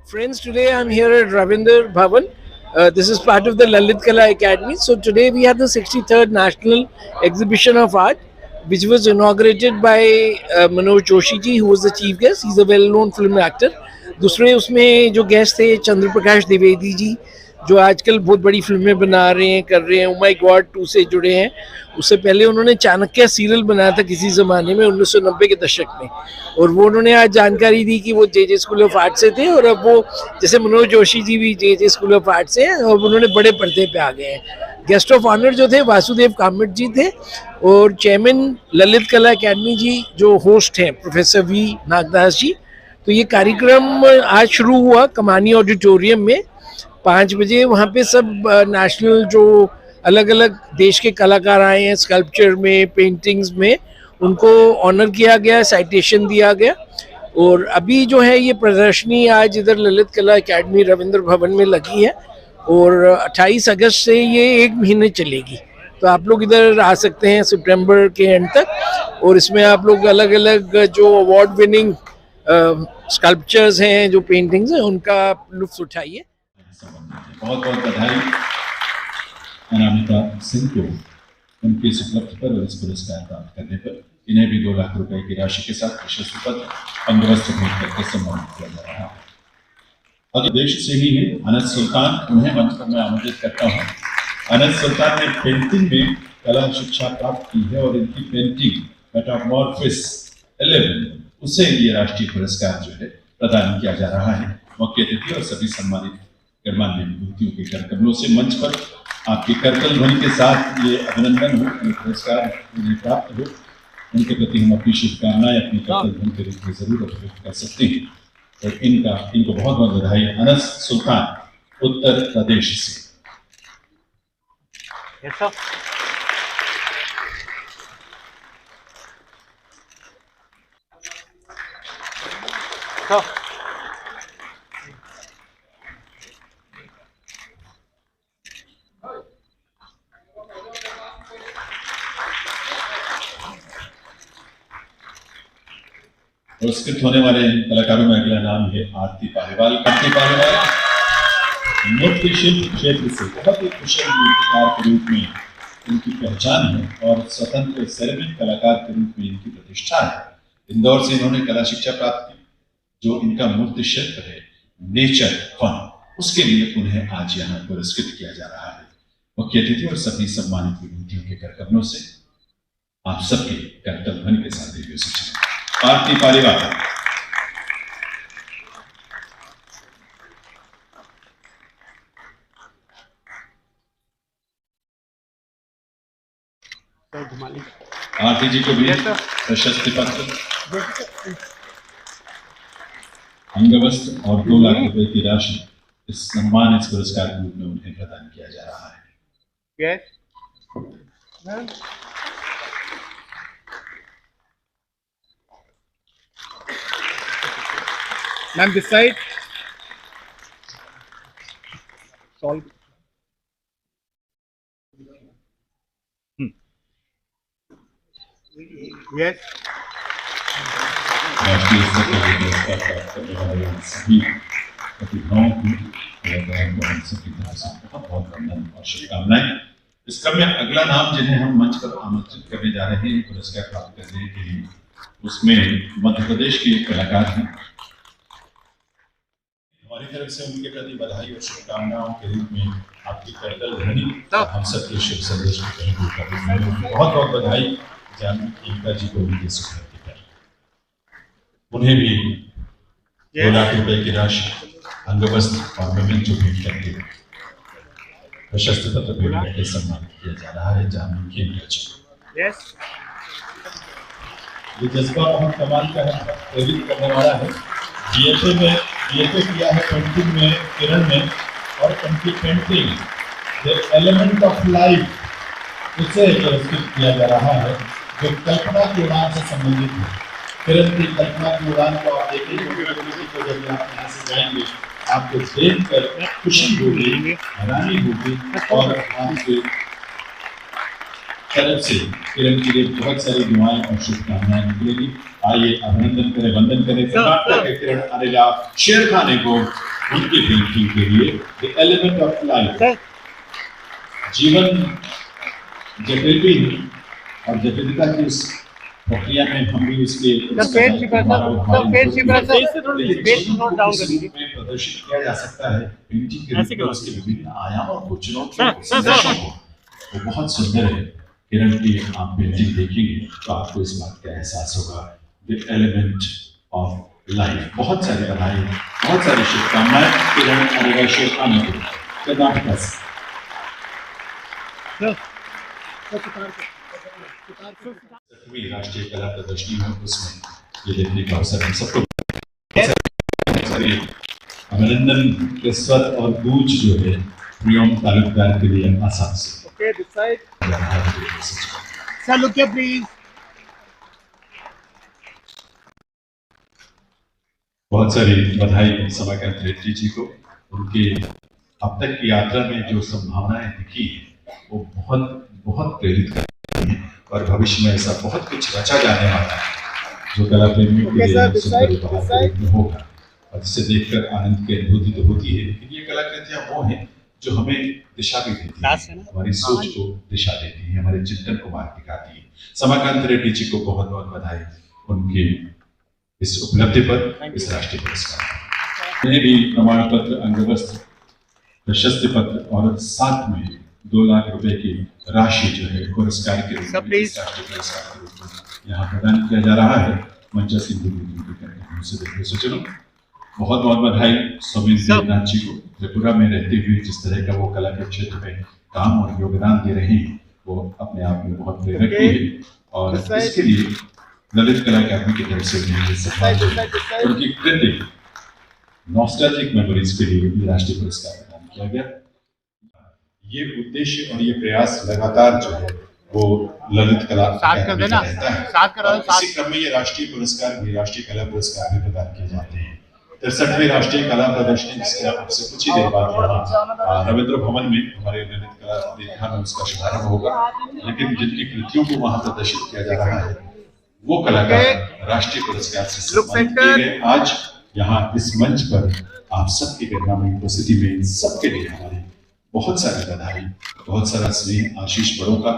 Friends, today I'm here at Ravinder Bhavan. This is part of the Lalit Kala Academy. So today we have the 63rd National Exhibition of Art, which was inaugurated by Manoj Joshi ji, who was the chief guest. He's a well-known film actor. दूसरे उसमें जो guest थे चंद्र प्रकाश द्विवेदी जी, जो आजकल बहुत बड़ी फिल्में बना रहे हैं, कर रहे हैं, ओ माई गॉड 2 से जुड़े हैं। उससे पहले उन्होंने चाणक्य सीरियल बनाया था किसी ज़माने में 1990 के दशक में, और वो उन्होंने आज जानकारी दी कि वो जे स्कूल ऑफ आर्ट से थे, और अब वो जैसे मनोज जोशी जी भी जे स्कूल ऑफ आर्ट से हैं और उन्होंने बड़े पर्दे पे आ गए हैं। गेस्ट ऑफ ऑनर जो थे वासुदेव कामत जी थे, और चेयरमैन ललित कला अकेडमी जी जो होस्ट हैं प्रोफेसर वी नागदास जी। तो ये कार्यक्रम आज शुरू हुआ कमानी ऑडिटोरियम में 5 बजे। वहाँ पे सब नेशनल जो अलग अलग देश के कलाकार आए हैं स्कल्पचर में, पेंटिंग्स में, उनको ऑनर किया गया, साइटेशन दिया गया। और अभी जो है ये प्रदर्शनी आज इधर ललित कला अकेडमी रविंद्र भवन में लगी है, और 28 अगस्त से ये 1 महीने चलेगी। तो आप लोग इधर आ सकते हैं सितंबर के एंड तक, और इसमें आप लोग अलग अलग जो अवार्ड विनिंग स्कल्पचर्स हैं, जो पेंटिंग्स हैं, उनका लुत्फ उठाइए। बहुत बहुत बधाई अनामिका सिंह को उनके इस उपलब्धि पर और इस पुरस्कार प्राप्त करने पर। इन्हें भी 2 लाख रुपए की राशि के साथ प्रशस्ति पत्र अंगवस्त्र भेंट करके सम्मानित किया जा रहा है। अगले देश से ही है अनस सुल्तान, उन्हें मंच पर मैं आमंत्रित करता हूँ। अनस सुल्तान ने पेंटिंग में कला शिक्षा प्राप्त की है और इनकी पेंटिंग मेटामॉर्फोसिस 11 उसे ये राष्ट्रीय पुरस्कार जो है प्रदान किया जा रहा है। मुख्य अतिथि और सभी सम्मानित गणमान्य विभूतियों के करकमलों से मंच पर आपकी करकल ध्वनि के साथ ये अभिनंदन हो, ये पुरस्कार उन्हें प्राप्त हो। उनके प्रति हम अपनी शुभकामनाएं अपनी करकल ध्वनि के रूप में जरूर अभिव्यक्त कर सकते हैं। और इनको बहुत बहुत बधाई। अनस सुल्तान उत्तर प्रदेश से। पुरस्कृत होने वाले कलाकारों में अगला नाम है आरती पालीवाल। आरती पालीवाल मूर्ति शिल्प क्षेत्र से बहुत ही कुशल मूर्तिकार के रूप में इनकी पहचान है और स्वतंत्र सेरेमिक कलाकार के रूप में इनकी प्रतिष्ठा है। इंदौर से इन्होंने कला शिक्षा प्राप्त की। जो इनका मूर्ति शिल्प है नेचर फन, उसके लिए उन्हें आज यहाँ पुरस्कृत किया जा रहा है। मुख्य अतिथि और सभी सम्मानित विभूतियों के करकमलों से आप सबके करतल ध्वनि के साथ देवी सूचना आरती पालीवाल। आरती जी को भी प्रशस्ति पत्र, अंगवस्त्र और 2 लाख रुपए की राशि इस सम्मान इस पुरस्कार के रूप में उन्हें प्रदान किया जा रहा है। Ma'am, this side. Solve. Yes. राष्ट्रीय स्तर पर पुरस्कार प्राप्त करने वाले सभी प्रतिभाओं को सबकी तरफ से बहुत बहुत वंदन और शुभकामनाएं। इस क्रम में अगला नाम जिन्हें हम मंच पर आमंत्रित करने जा रहे हैं पुरस्कार प्राप्त करने के लिए, उसमें मध्य प्रदेश के कलाकार हैं। हमारी तरफ से उनके प्रति बधाई और शुभकामनाओं के रूप में आपकी करतल ध्वनि हम सबके शुभ संदेश को कहेंगे। बहुत बहुत बधाई जानकी जी को भी इस उपलब्धि पर। उन्हें भी 2 लाख रुपए की राशि अंगवस्त्र और मेमेंटो भेंट करके प्रशस्ति पत्र भेंट करके सम्मानित किया जा रहा है। जानकी जी ये जज्बा बहुत कमाल का है, प्रेरित करने वाला है। बीएफए किया है पेंटिंग में किरण में, और उनकी painting the element of life उसे पुरस्कृत किया जा रहा है, जो कल्पना की उड़ान से संबंधित है। किरण की कल्पना की उड़ान को आप देखेंगे तो जब आप यहाँ से जाएंगे आपको देखकर खुशी होगी, हैरानी होगी, और आपके तरफ से किरण के लिए बहुत सारी दुआएं और शुभकामनाएं निकलेगी। आइए अभिनंदन करें, वंदन करें कर्नाटक के किरण अनिला शेरखाने को उनके थिंकिंग के लिए द एलिमेंट ऑफ लाइफ, जीवन जटिल भी है और जटिलता की उस प्रक्रिया में हम भी उसके प्रदर्शित किया जा सकता है पेंटिंग के रूप में उसके विभिन्न आयामों को, चुनौतियों को, संघर्षों को। वो बहुत सुंदर है। किरण की आप पेंटिंग देखेंगे तो आपको इस बात का एहसास होगा, द एलिमेंट ऑफ लाइफ। बहुत सारी बधाई, बहुत सारी शुभकामनाएं किरण अनिवार्य आने को। राष्ट्रीय कला प्रदर्शनी में उसमें ये देखने का अवसर हम सबको अभिनंदन के स्वर और गूंज जो है प्रियम तालुकदार के लिए आसाम से। Okay, this side. Sir, look here, please. बहुत सारी बधाई समाकांत रेड्डी जी को। उनके अब तक की यात्रा में जो संभावनाएं दिखी वो बहुत बहुत प्रेरित करती हैं और भविष्य में ऐसा बहुत कुछ रचा जाने वाला है जो कला प्रेमियों के लिए सुंदर उपहार में होगा। और जिसे देखकर आनंद की अनुभूति तो होती है, लेकिन ये कलाकृतियां वो हैं जो हमें दिशा भी देती है, हमारी सोच को दिशा देती है, हमारे चिंतन को मार्ग दिखाती है। समाकांत रेड्डी जी को बहुत बहुत बधाई उनके इस उपलब्धि पर, इस राष्ट्रीय पुरस्कार। उन्हें भी प्रमाण पत्र, अंगवस्त्र, प्रशस्ति पत्र और साथ में 2 लाख रुपए की राशि जो है पुरस्कार के रूप में, राष्ट्रीय पुरस्कार के रूप में यहाँ प्रदान किया जा रहा है। मंचा सिंधु सूचना बहुत बहुत बधाई सौमिन देवनाथ जी को। त्रिपुरा में रहते हुए जिस तरह का वो कला के क्षेत्र में काम और योगदान दे रहे हैं वो अपने आप में बहुत प्रेरक भी है। और इसके लिए ललित कला अकादमी की तरफ से उनकी कृति नॉस्टैल्जिक मेमोरीज के लिए राष्ट्रीय पुरस्कार प्रदान किया गया। ये उद्देश्य और ये प्रयास लगातार जो है वो ललित कला अकादमी का रहता है। इसी क्रम में ये राष्ट्रीय पुरस्कार भी, राष्ट्रीय कला पुरस्कार भी प्रदान किए जाते हैं। 63वीं राष्ट्रीय कला प्रदर्शनी जिसके आपसे कुछ ही देर बाद रविंद्र भवन में हमारे ललित कला दीर्घा में उसका शुभारंभ होगा, लेकिन जिनकी कृतियों को वहां प्रदर्शित किया जा रहा है वो कलाकार राष्ट्रीय पुरस्कार से सम्मानित किए गए। आज यहाँ इस मंच पर आप सबकी गरिमामयी उपस्थिति में सबके लिए हमारी बहुत सारी बधाई, बहुत सारा स्नेह, आशीष बड़ों का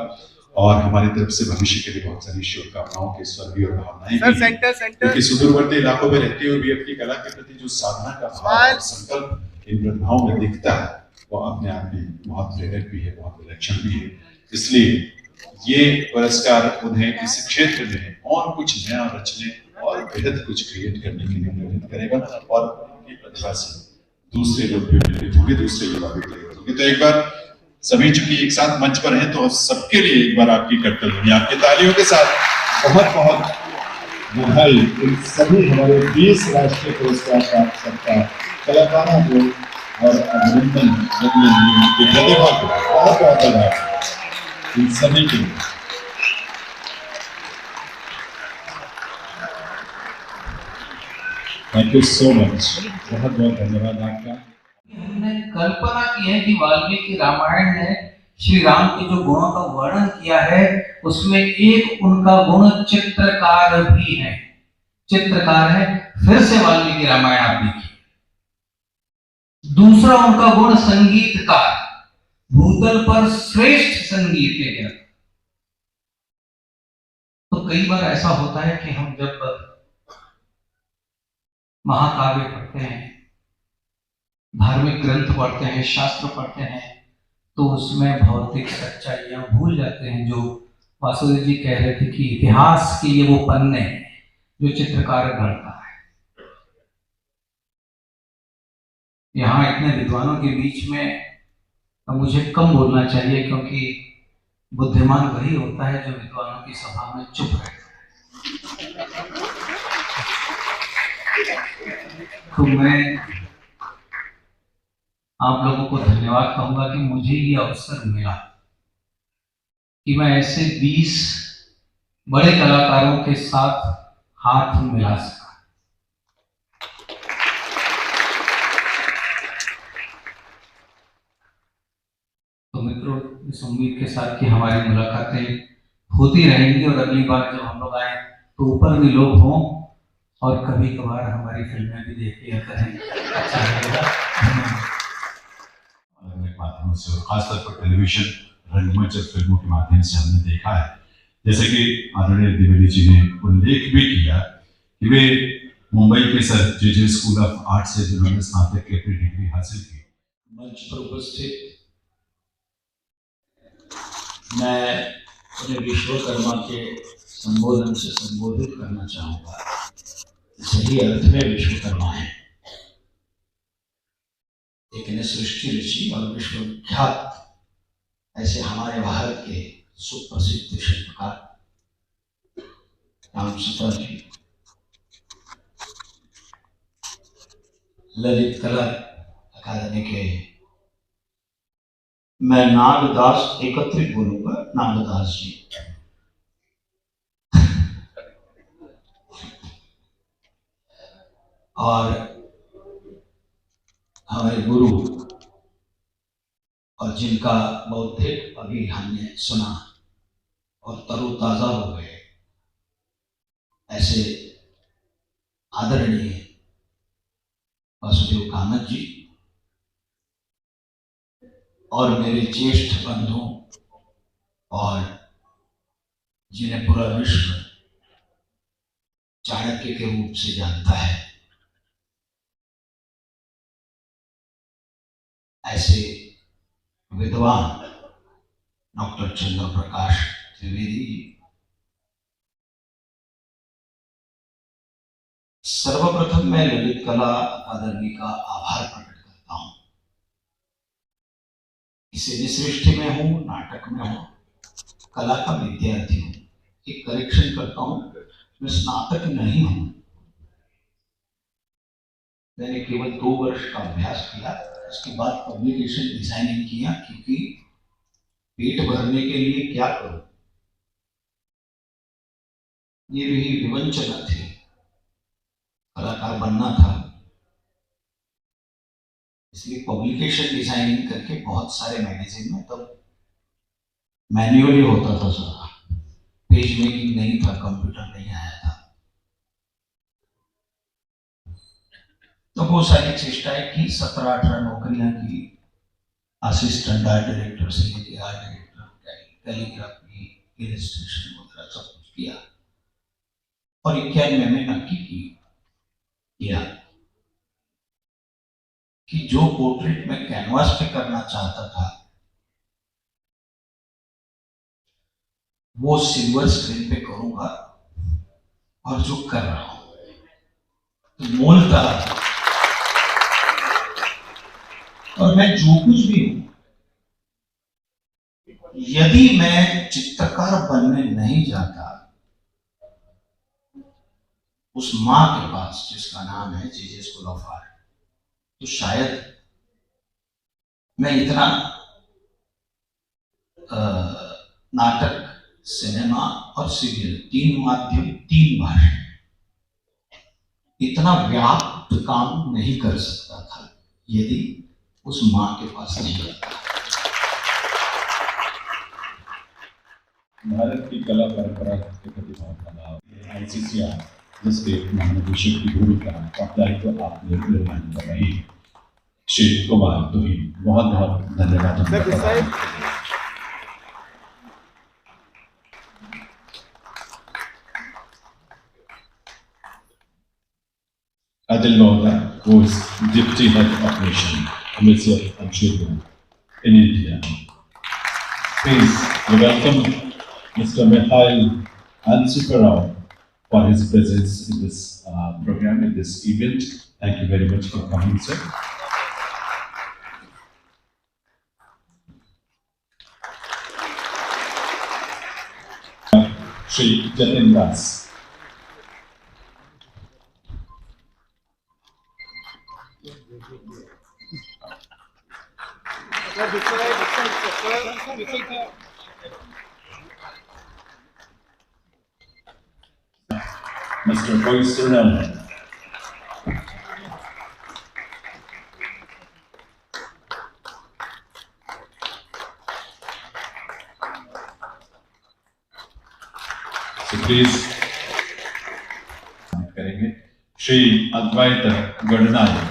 और हमारी तरफ से भविष्य के लिए बहुत सारी शुभकामनाओं के स्वर भी और भावनाएं भी। क्योंकि सुदूरवर्ती इलाकों में रहते हुए भी अपनी कला के प्रति जो साधना का भाव और संकल्प इन प्रतिभाओं में दिखता है वो अपने आप में बहुत प्रेरक भी है, बहुत विलक्षण भी है। इसलिए ये पुरस्कार उन्हें इस क्षेत्र में और कुछ नया रचने और बेहद कुछ क्रिएट करने के लिए प्रेरित करेगा और उनकी प्रतिभा से दूसरे लोग भी प्रेरित होंगे, दूसरे युवा भी प्रेरित होंगे। तो एक बार सभी चूंकि एक साथ मंच पर हैं तो सबके लिए एक बार आपकी करतल आपकी तालियों के साथ बहुत बहुत बधाई इन सभी हमारे 20 राष्ट्रीय पुरस्कार प्राप्त करता कलाकारों को और अभिनंदन उनकी प्रतिभा को बहुत बहुत बधाई इन सभी के लिए। थैंक यू सो मच, बहुत बहुत धन्यवाद आपका। हमने कल्पना की है कि वाल्मीकि रामायण ने श्री राम के जो गुणों का वर्णन किया है उसमें एक उनका गुण चित्रकार भी है, चित्रकार है। फिर से वाल्मीकि रामायण आप देखिए। दूसरा उनका गुण संगीतकार, भूतल पर श्रेष्ठ संगीत के लिए। तो कई बार ऐसा होता है कि हम जब महाकाव्य पढ़ते हैं, धार्मिक ग्रंथ पढ़ते हैं, शास्त्र पढ़ते हैं, तो उसमें भौतिक सच्चाइयां भूल जाते हैं। जो वासुदेव जी कह रहे थे कि इतिहास के ये वो पन्ने जो चित्रकार गढ़ता है। यहाँ इतने विद्वानों के बीच में मुझे कम बोलना चाहिए, क्योंकि बुद्धिमान वही होता है जो विद्वानों की सभा में चुप रहता है। तो मैं आप लोगों को धन्यवाद कहूंगा कि मुझे ये अवसर मिला कि मैं ऐसे 20 बड़े कलाकारों के साथ हाथ मिला सका। तो मित्रों, इस उम्मीद के साथ कि हमारी मुलाकातें होती रहेंगी और अगली बार जब हम लोग आए तो ऊपर भी लोग हों, और कभी कभार हमारी फिल्में भी देख लिया करें, अच्छा लगेगा। धन्यवाद। अलग माध्यमों से और खासतौर पर टेलीविजन, रंगमंच और फिल्मों के माध्यम से हमने देखा है, जैसे कि आदरणीय द्विवेदी जी ने उल्लेख भी किया कि वे मुंबई के sir J school of art से जिन्होंने स्नातक की अपनी डिग्री हासिल की। मंच पर उपस्थित मैं उन्हें विश्वकर्मा के संबोधन से संबोधित करना चाहूँगा। सही अर्थ में विश्वकर्मा है, लेकिन सृष्टि ऋषि और विश्वविख्यात ऐसे हमारे भारत के सुप्रसिद्ध शिल्पकार राम सुता जी ललित कला अकादमी के, मैं नागदास एकत्रित बोलूंगा, नागदास जी और हमारे गुरु, और जिनका बौद्धिक अभी हमने सुना और तरोताजा हो गए, ऐसे आदरणीय वासुदेव कामत जी और मेरे ज्येष्ठ बंधु और जिन्हें पूरा विश्व चाणक्य के रूप से जानता है, ऐसे विद्वान डॉक्टर चंद्र प्रकाश त्रिवेदी जी, सर्वप्रथम मैं ललित कला अकादमी का आभार प्रकट करता हूं। इसे सृष्टि में हूं, नाटक में हूं, कला का विद्यार्थी हूं। एक करेक्शन करता हूं, मैं स्नातक नहीं हूं, मैंने केवल 2 वर्ष का अभ्यास किया, उसके बाद पब्लिकेशन डिजाइनिंग किया, क्योंकि पेट भरने के लिए क्या करूं, ये भी विवंचना थी, कलाकार बनना था, इसलिए पब्लिकेशन डिजाइनिंग करके बहुत सारे मैगजीन में, तब मैन्युअली होता था सारा, पेज मेकिंग नहीं था, कंप्यूटर नहीं आया था, तो वो सारी चेष्टाएं की, 17-18 नौकरियां की, असिस्टेंट आर्ट डायरेक्टर से लेकर आर्ट डायरेक्टर, कैलीग्राफी, इलस्ट्रेशन वगैरह सब कुछ किया, और 91 में नक्की किया कि जो पोर्ट्रेट मैं कैनवास पे करना चाहता था वो सिल्वर स्क्रीन पे करूंगा, और जो कर रहा हूं तो मूलतः, और मैं जो कुछ भी हूं, यदि मैं चित्रकार बनने नहीं जाता उस मां के पास जिसका नाम है जे स्कूल ऑफ आर्ट, तो शायद मैं इतना नाटक, सिनेमा और सीरियल, 3 माध्यम, 3 भाषाएं, इतना व्याप्त काम नहीं कर सकता था यदि उस मां के पास नहीं जाता। भारत की कला परंपरा के प्रतिभाओं का लाभ आईसीसीआर, जिसके महानिदेशक की भूमिका दायित्व आप निर्वहन कर रहे हैं, श्री कुमार तुहिन, बहुत बहुत धन्यवाद। Adil Mohta, who is Deputy Head of Mission, Ministry of Children in India. Please welcome Mr. Mikhail Ansiparov for his presence in this program, in this event. Thank you very much for coming, sir. Shri Jatin Das. Mr. Boyce Ronaldo. So please, करेंगे Shri Advaita Gananayak.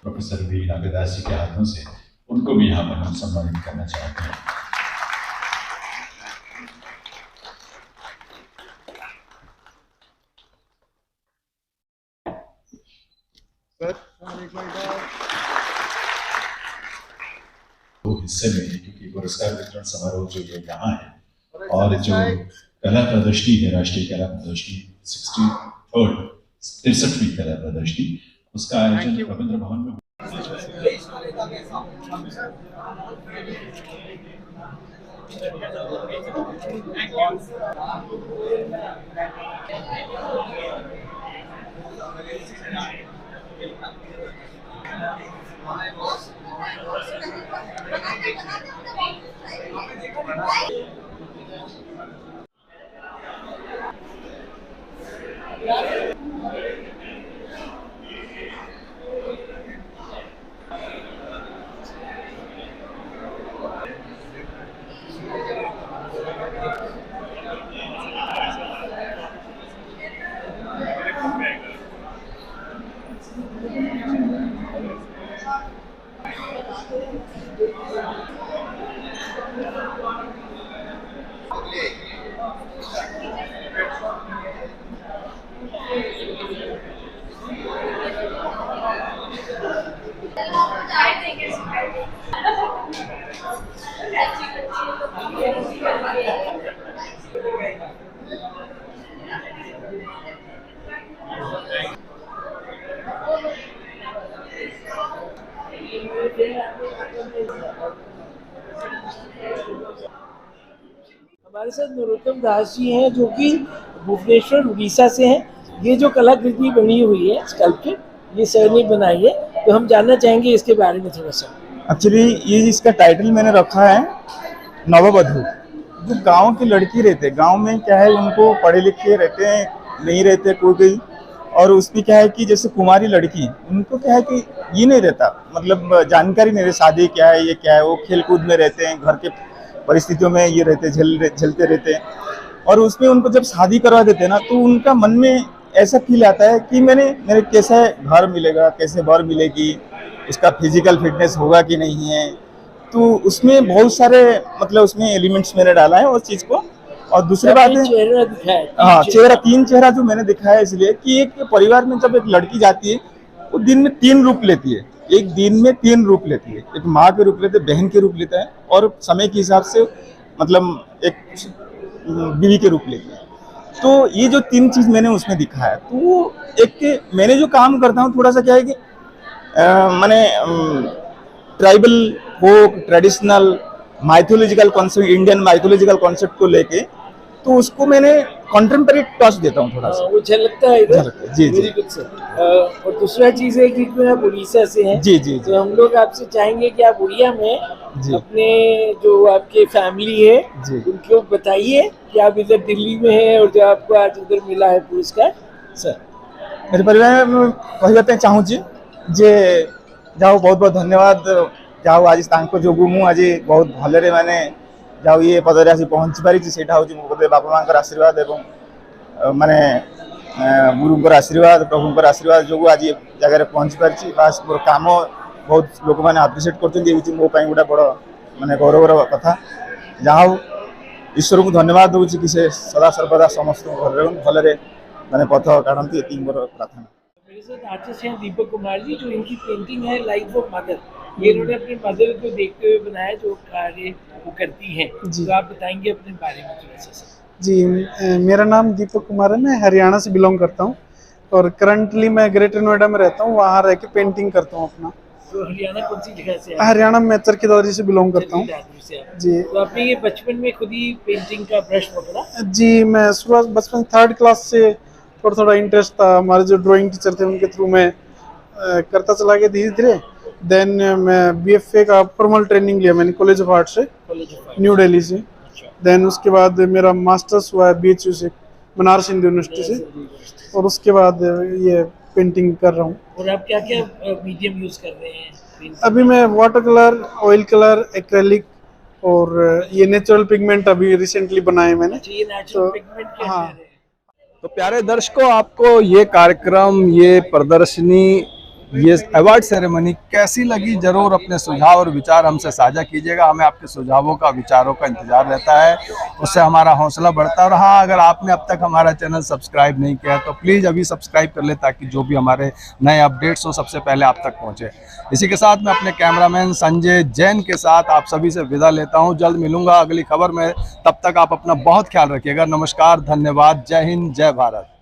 Professor V नागदासी के हाथों से उनको भी यहाँ पर हम सम्मानित करना चाहते हैं। दो हिस्से में है क्योंकि पुरस्कार वितरण समारोह जो ये यहाँ है और जो कला प्रदर्शनी है, राष्ट्रीय कला प्रदर्शनी 63वीं कला प्रदर्शनी, उसका आयोजन रविंद्र भवन में। हमारे साथ नरोत्तम दास जी हैं जो कि भुवनेश्वर उड़ीसा से हैं। ये जो कलाकृति बनी हुई है स्कल्पचर, ये सर ने बनाई है, तो हम जानना चाहेंगे इसके बारे में थोड़ा सा। एक्चुअली ये इसका टाइटल मैंने रखा है नववधू। जो गांव की लड़की रहते, गांव में क्या है, उनको पढ़े लिखे रहते हैं, नहीं रहते कोई, और उसमें क्या है कि जैसे कुमारी लड़की, उनको क्या है कि ये नहीं रहता, मतलब जानकारी नहीं रहती शादी क्या है, ये क्या है। वो खेल कूद में रहते हैं, घर के परिस्थितियों में ये रहते, झेलते रहते हैं, और उसमें उनको जब शादी करवा देते हैं ना, तो उनका मन में ऐसा फील आता है कि मेरे कैसे घर मिलेगा, कैसे बर मिलेगी, उसका फिजिकल फिटनेस होगा कि नहीं है। तो उसमें बहुत सारे मतलब उसमें एलिमेंट्स मैंने डाला है उस चीज़ को। और दूसरी बात है, चेहरा दिखाया, हाँ तीन चेहरा जो मैंने दिखाया इसलिए कि एक परिवार में जब एक लड़की जाती है, वो दिन में 3 रूप लेती है। एक दिन में 3 रूप लेती है, एक माँ के रूप लेते, बहन के रूप लेता है, और समय के हिसाब से मतलब एक बीवी के रूप लेती है। तो ये जो 3 चीज़ मैंने उसमें दिखाया, तो एक मैंने जो काम करता हूँ थोड़ा सा क्या है कि मैंने tribal folk traditional mythological concept, Indian mythological concept को लेके, तो उसको मैंने कंटेम्परेरी टच देता हूँ थोड़ा सा, वो झलकता है इधर। जी जी। और दूसरा चीज है कि आप उड़ीसा से हैं, जी जी। तो हम लोग आपसे चाहेंगे कि आप उड़िया में जी। अपने जो आपके फैमिली है जी। उनको बताइए कि आप इधर दिल्ली में हैं और जो आपको आज उधर मिला है पुरस्कार। सर मेरे परिवार में कहते चाहूँगी जे जाओ बहुत बहुत धन्यवाद, जाओ आज तांको जोगु मु आज बहुत भलरे माने जाओ ये पदरे आसी पहुँची पारी, सेटा हूँ मो बापा माँ आशीर्वाद एवं माने गुरुंकर आशीर्वाद, प्रभुंकर आशीर्वाद जो आज जगह पहुँची पारी। बास मोर काम बहुत लोक मैंने आप्रिशिएट कर मो गोटे बड़ माने गौरवर कथा। जहाँ हूँ ईश्वर को धन्यवाद दूँ कि से सदा सर्वदा समस्त भलरे माने पथ काढ़ती, ये मोर प्रार्थना। मेरे साथ आर्टिस्ट हैं दीपक कुमार जी, जो इनकी पेंटिंग है लाइफ ऑफ मदर। ये इन्होंने अपनी मदर को देखते हुए बनाया, जो कार्य वो करती हैं। तो आप बताएंगे अपने बारे में थोड़ा सा। जी, मेरा नाम दीपक कुमार है, मैं हरियाणा से बिलोंग करता हूँ और करंटली मैं ग्रेटर नोएडा में रहता हूँ, वहाँ रह के पेंटिंग करता हूँ अपना। तो हरियाणा कौन सी जगह से? हरियाणा में चरखीदारी से बिलोंग करता हूँ जी। तो आपने ये बचपन में खुद ही पेंटिंग का ब्रश पकड़ा? जी, मैं शुरुआत बचपन 3rd क्लास से थोड़ा इंटरेस्ट था। हमारे जो ड्राइंग टीचर थे उनके थ्रू मैं करता चला गया धीरे धीरे। देन मैं BFA का फॉर्मल ट्रेनिंग लिया मैंने कॉलेज ऑफ आर्ट से, न्यू दिल्ली से। देन उसके बाद मेरा मास्टर्स हुआ है BHU से, बनारस हिंदू यूनिवर्सिटी से, और उसके बाद ये पेंटिंग कर रहा हूँ। और आप क्या क्या मीडियम यूज कर रहे हैं? अभी मैं water colour, oil colour, acrylic और ये नेचुरल पिगमेंट अभी रिसेंटली बनाए मैंने। अच्छा, ये नेचुरल पिगमेंट के हाँ। अंदर है। तो प्यारे दर्शकों, आपको ये कार्यक्रम, ये प्रदर्शनी, ये अवार्ड सेरेमनी कैसी लगी, जरूर अपने सुझाव और विचार हमसे साझा कीजिएगा। हमें आपके सुझावों का, विचारों का इंतजार रहता है, उससे हमारा हौसला बढ़ता है। और हाँ, अगर आपने अब तक हमारा चैनल सब्सक्राइब नहीं किया तो प्लीज़ अभी सब्सक्राइब कर ले, ताकि जो भी हमारे नए अपडेट्स हो सबसे पहले आप तक पहुँचे। इसी के साथ मैं अपने कैमरामैन संजय जैन के साथ आप सभी से विदा लेता हूँ। जल्द मिलूंगा अगली खबर में, तब तक आप अपना बहुत ख्याल रखिएगा। नमस्कार, धन्यवाद, जय हिंद, जय भारत।